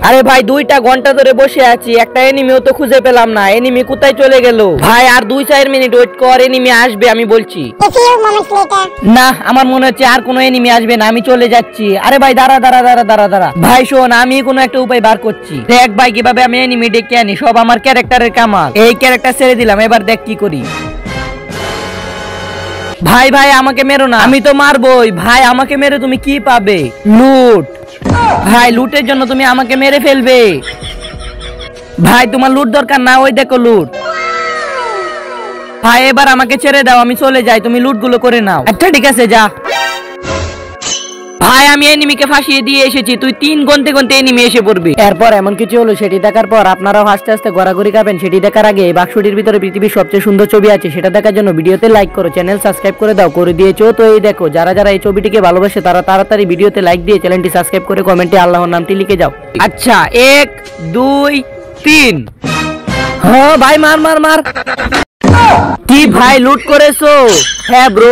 আরে ভাই 2টা ঘন্টা ধরে বসে আছি, একটা এনিমিও তো খুঁজে পেলাম না। এনিমি কোথায় চলে গেল? ভাই আর 2-4 মিনিট ওয়েট কর, এনিমি আসবে আমি বলছি। না আমার মনে হচ্ছে আর কোনো এনিমি আসবে না, আমি চলে যাচ্ছি। আরে ভাই দাঁড়া দাঁড়া দাঁড়া দাঁড়া দাঁড়া ভাই শোন, আমি কোনো একটা উপায় বার করছি। দেখ ভাই কিভাবে আমি এনিমি ডেকে আনি, সব আমার ক্যারেক্টারের কামাল। এই ক্যারেক্টার ছেড়ে দিলাম, এবার দেখ কি করি। ভাই ভাই আমাকে মেরো না, আমি তো মারবই। ভাই আমাকে মেরে তুমি কি পাবে? লুট। ভাই লুটের জন্য তুমি আমাকে মেরে ফেলবে? ভাই তোমার লুট দরকার না, ওই দেখো লুট। ভাই এবার আমাকে ছেড়ে দাও, আমি চলে যাই, তুমি লুট গুলো করে নাও। আচ্ছা ঠিক আছে যা। ভাই আমি এনিমিকে ফাঁসিয়ে দিয়ে এসেছি, তুই 3 গুনতে গুনতে এনিমি এসে পড়বি। এরপর এমন কিছু হলো, সেটি দেখার পর আপনারাও হাসতে হাসতে ঘোরাঘুরি খাবেন। সেটি দেখার আগে এই বাক্সটির ভিতরে পৃথিবীর সবচেয়ে সুন্দর ছবি আছে, সেটা দেখার জন্য ভিডিওতে লাইক করো, চ্যানেল সাবস্ক্রাইব করে দাও। করে দিয়েছো তো এই দেখো, যারা যারা এই ছবিটিকে ভালোবাসে তারা তাড়াতাড়ি ভিডিওতে লাইক দিয়ে চ্যানেলটি সাবস্ক্রাইব করে কমেন্টে আল্লাহর নামটি লিখে যাও। আচ্ছা 1 2 3। হ্যাঁ ভাই মার মার মার। কি ভাই লুট করেছো? হ্যাঁ ব্রো।